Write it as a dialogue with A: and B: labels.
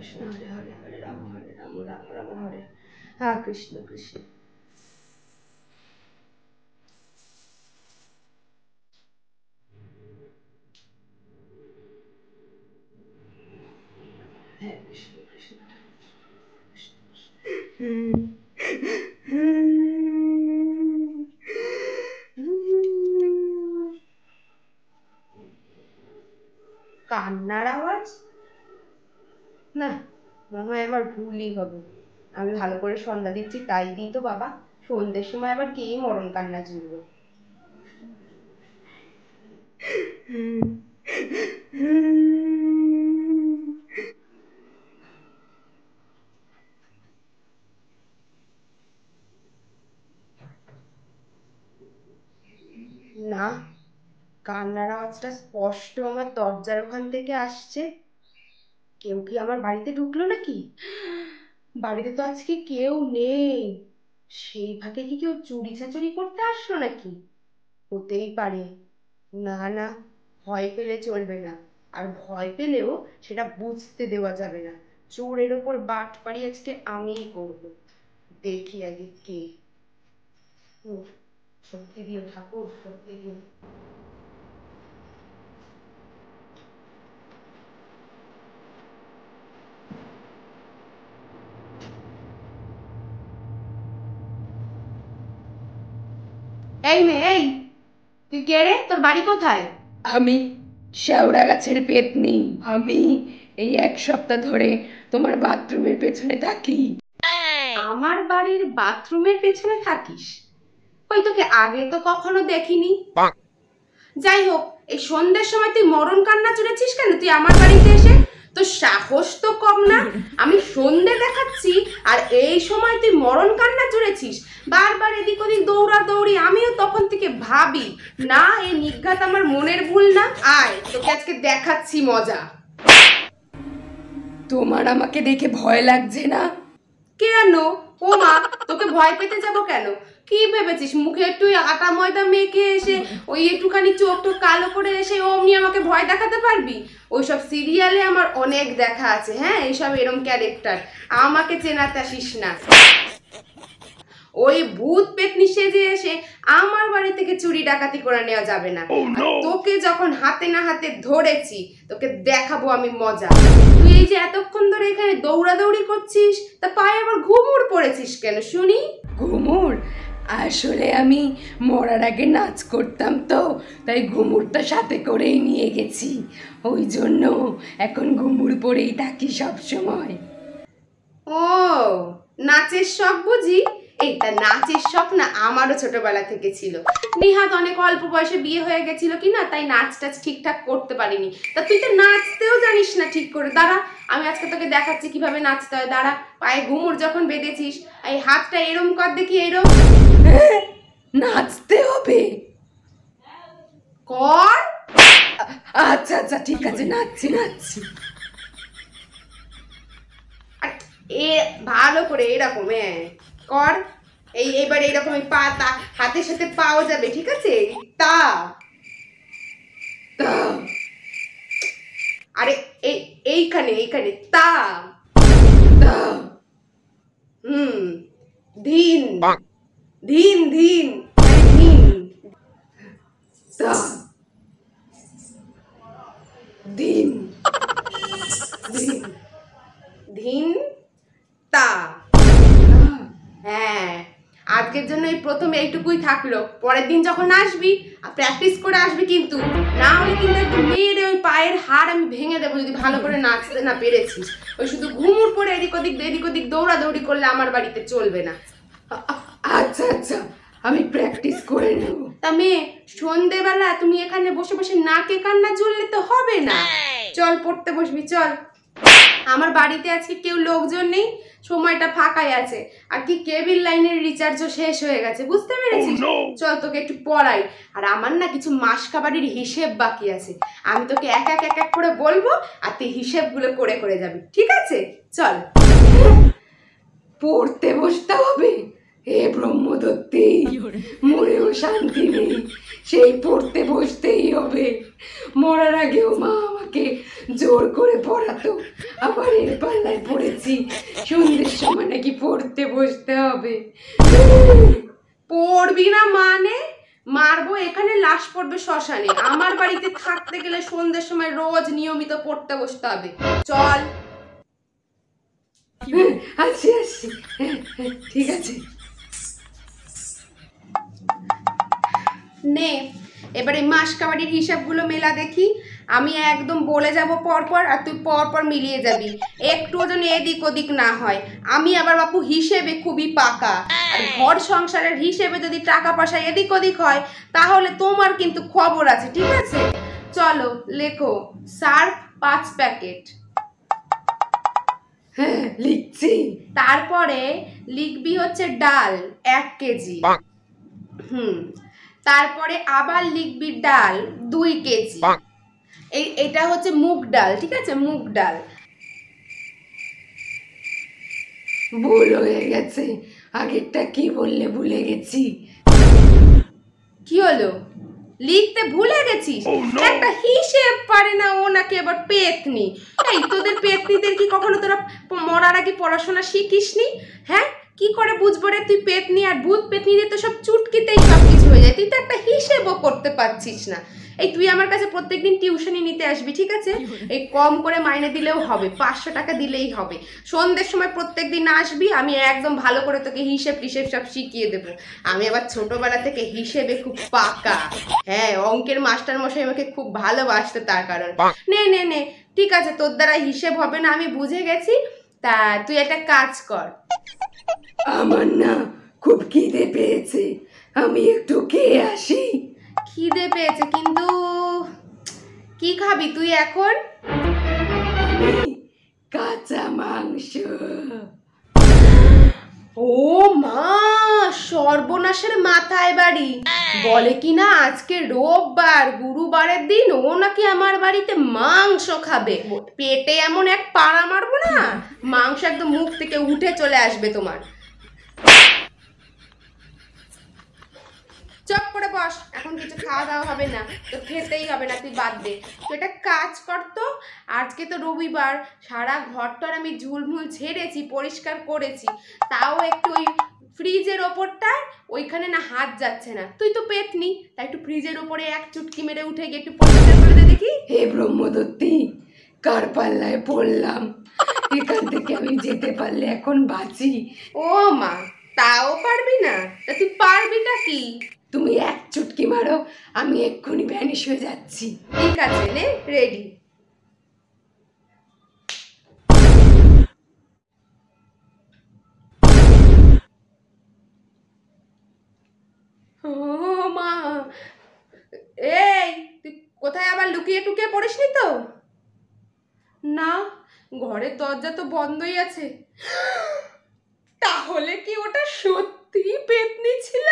A: কৃষ্ণ হরে হরে হরে রাম রাম রাম হরে হ্যাঁ কৃষ্ণ কৃষ্ণ। হ্যাঁ কৃষ্ণ কৃষ্ণ। কান্নার আওয়াজ? না, মনে হয় আমার ভুলই হবে। আমি ভালো করে সন্ধ্যা দিচ্ছি তাই দিই তো বাবা, সন্ধ্যের সময় আবার কে মরণ কান্না জুড়বে। না, কান্নার আওয়াজটা স্পষ্ট আমার দরজার ওখান থেকে আসছে। কেউ কি আমার বাড়িতে ঢুকলো নাকি? বাড়িতে তো আজকে কেউ নেই, সেই ফাঁকে কি কেউ চুরি চাচুরি করতে আসলো নাকি? হতেই পারে। না না, ভয় পেলে চলবে না, আর ভয় পেলেও সেটা বুঝতে দেওয়া যাবে না। চোরের ওপর বাটপাড়ি আজকে আমিই করবো। দেখি আগে কে। শক্তি দিও ঠাকুর, শক্তি দিও। এই মেয়ে, এই তুই কে রে? তোর বাড়ি কোথায়?
B: আমি শেওড়া গাছের পেতনি। আমি এই 1 সপ্তাহ ধরে তোমার বাথরুমের পেছনে থাকি।
A: আমার বাড়ির বাথরুমের পেছনে থাকিস? ওই তোকে আগে তো কখনো দেখিনি। যাই হোক, এই সন্ধ্যের সময় তুই মরণ কান্না জুড়েছিস কেন তুই আমার বাড়িতে এসে? তোর সাহস তো কম না। আমি সন্ধ্যে দেখাচ্ছি আর এই সময় তুই মরণ কান্না জুড়েছিস, বারবার এদিক ওদিক দৌড়াদৌড়ি। আমিও তখন থেকে ভাবি, না এই নিঘাত আমার মনের ভুল না। আয় তোকে আজকে দেখাচ্ছি মজা।
B: তোমার আমাকে দেখে ভয় লাগছে না?
A: কেন? ও মা, তোকে ভয় পেতে যাব কেন? কি ভেবেছিস মুখে একটু আটা ময়দা মেখে এসে ওই একটুখানি চোখ টোক কালো করে এসে অমনি আমাকে ভয় দেখাতে পারবি? ওইসব সিরিয়ালে আমার অনেক দেখা আছে। হ্যাঁ, এইসব এরম ক্যারেক্টার, আমাকে চেনাতে আসিস না। ওই ভূত পেতনি সেজে এসে আমার বাড়ি থেকে চুরি ডাকাতি করে নেওয়া যাবে না। তোকে যখন হাতে না হাতে ধরেছি, তোকে দেখাবো আমি মজা। তুই এই যে এতক্ষণ ধরে এখানে দৌড়াদৌড়ি করছিস, তা পায়ে আবার ঘুমুর পড়েছিস কেন শুনি?
B: ঘুমুর? আসলে আমি মরার আগে নাচ করতাম তো, তাই ঘুমুরটা সাথে করেই নিয়ে গেছি। ওই জন্য এখন ঘুমুর পরেই থাকি সব সময়।
A: ও, নাচের শখ বুঝি? এইটা নাচের শখ না আমারও ছোটবেলা থেকে ছিল। নিহাত অনেক অল্প বয়সে বিয়ে হয়ে গেছিল কিনা, তাই নাচ টাচ ঠিকঠাক করতে পারিনি। তা তুই তো নাচতেও জানিস না ঠিক করে। দাঁড়া, আমি আজকে তোকে দেখাচ্ছি কিভাবে নাচতে হয়। দাঁড়া, পায়ে ঘুমুর যখন বেঁধেছিস এই হাতটা এরম কর দেখি, এরম
B: নাচতে হবে?
A: কর।
B: আচ্ছা আচ্ছা ঠিক আছে, নাচছি নাচছি।
A: এ ভালো করে এরকম কর। এইবার এইরকম পা হাতের সাথে পাও যাবে, ঠিক আছে? তা
B: তা
A: আরে এইখানে এইখানে তা
B: তা
A: ধিন ধিন ধিন ধিন
B: তা দিন
A: ধিন ধিন তা। হ্যাঁ, আজকের জন্য এই প্রথম এইটুকুই থাকলো। পরের দিন যখন আসবি প্র্যাকটিস করে আসবি কিন্তু, না হলে কিন্তু একদম মেরে ওই পায়ের হাড় আমি ভেঙে দেবো যদি ভালো করে নাচতে না পেরেছিস। ওই শুধু ঘুমুর পরে এদিক ওদিক দৌড়াদৌড়ি করলে আমার বাড়িতে চলবে না।
B: আচ্ছা আচ্ছা, আমি প্র্যাকটিস করে নেব।
A: তা মেয়ে, সন্ধেবেলা তুমি এখানে বসে বসে নাকে কান্না জ্বললে তো হবে না। চল পড়তে বসবি, চল। আমার বাড়িতে আজকে কেউ লোকজন নেই, সময়টা ফাঁকাই আছে। আর কি কেবিল লাইনের রিচার্জও শেষ হয়ে গেছে, বুঝতে পেরেছিস? চল তোকে একটু পড়াই। আর আমার না কিছু মাসকাবারির হিসেব বাকি আছে, আমি তোকে এক এক করে বলবো আর তুই হিসেবগুলো করে করে যাবি, ঠিক আছে? চল।
B: পড়তে বসতে হবে? হে ব্রহ্মদত্তে, মনেও শান্তি নেই, সেই পড়তে বসতেই হবে। মরার আগেও মা আমাকে জোর করে পড়াতো, আবার এর পাল্লায় পড়েছি সন্ধ্যের সময় নাকি পড়তে বসতে হবে।
A: পড়বি না মানে? মারবো এখানে, লাশ পড়বে শ্মশানে। আমার বাড়িতে থাকতে গেলে সন্ধ্যের সময় রোজ নিয়মিত পড়তে বসতে হবে। চল।
B: আসছি আসছি, ঠিক আছে।
A: নে, এবারে মাস কাবাডির হিসাবগুলো মেলা দেখি। আমি একদম বলে যাব পরপর, আর তুই পরপর মিলিয়ে যাবি, একটুও যেন এদিক ওদিক না হয়। আমি আবার বাপু হিসেবে খুবই পাকা, আর ঘর সংসারের হিসেবে যদি টাকা পয়সা এদিক ওদিক হয় তাহলে তোমার কিন্তু খবর আছে, ঠিক আছে? চলো লেখো। Surf 5 packet.
B: হ্যাঁ, লিখছি।
A: তারপরে লিখবি হচ্ছে ডাল 1 কেজি। তারপরে আবার লিখবি ডাল 2 কেজি। এটা হচ্ছে মুগ ডাল, ঠিক আছে? মুগ ডাল।
B: ভুল হয়ে গেছে, আগেরটা কি বললে ভুলে গেছি।
A: কি হলো? লিখতে ভুলে গেছিস? একটা হিসেব পারে না ও, নাকি আবার পেতনি। এই তোদের পেতনিদের কি কখনো তোরা মরার আগে পড়াশোনা শিখিসনি? হ্যাঁ, কি করে বুঝবো রে তুই পেতনি? আর ভূত পেতনিদের তো সব চুটকিতেই সব কিছু হয়ে যায়, তুই তো একটা হিসেবও করতে পারছিস না। এই তুই আমার কাছে প্রত্যেকদিন টিউশনি নিতে আসবি, ঠিক আছে? এই কম করে মাইনে দিলেও হবে, 500 টাকা দিলেই হবে। সন্ধ্যের সময় প্রত্যেকদিন আসবি, আমি একদম ভালো করে তোকে হিসেব টিসেব সব শিখিয়ে দেবো। আমি আবার ছোটবেলা থেকে হিসেবে খুব পাকা। হ্যাঁ, অঙ্কের মাস্টার মশাই আমাকে খুব ভালোবাসতো তার কারণ। নে নে নে, ঠিক আছে, তোর দ্বারা হিসেব হবে না আমি বুঝে গেছি। তা তুই একটা কাজ কর।
B: আমার না খুব খিদে পেয়েছে, আমি একটু খেয়ে আসি।
A: খিদে পেয়েছে কিন্তু কি খাবি তুই এখন?
B: আমি কাঁচা মাংস।
A: ও মা, সর্বনাশের মাথায় বাড়ি। বলে কি না আজকে রোববার, গুরুবারের দিন ও নাকি আমার বাড়িতে মাংস খাবে। পেটে এমন এক পাড়া মারবো না, মাংস একদম মুখ থেকে উঠে চলে আসবে তোমার। চপ করে বস, এখন কিছু খাওয়া দাওয়া হবে না, তো খেতেই হবে না, তুই বাদ দে। তো এটা কাজ করতো, আজকে তো রবিবার, সারা ঘরটার আমি ঝুলমুল ঝেড়েছি, পরিষ্কার করেছি, তাও একটু ওই ফ্রিজের ওপরটায় ওইখানে না হাত যাচ্ছে না। তুই তো পেতনি, তাই একটু ফ্রিজের ওপরে এক চুটকি মেরে উঠে গিয়ে একটু পরিষ্কার করে দে দেখি।
B: হে ব্রহ্মদত্তি, কার পাল্লায় পড়লাম? এখান থেকে আমি যেতে পারলে এখন বাঁচি।
A: ও মা, তাও পারবি না? তা তুই পারবিটা কি?
B: তুমি এক চুটকি মারো, আমি এক্ষুনি ভ্যানিশ হয়ে যাচ্ছি।
A: ঠিক আছে, নে রেডি। ও মা, এই তুই কোথায় আবার লুকিয়ে টুকিয়ে পড়িসনি তো? না, ঘরের দরজা তো বন্ধই আছে। তাহলে কি ওটা সত্যি পেতনি ছিল?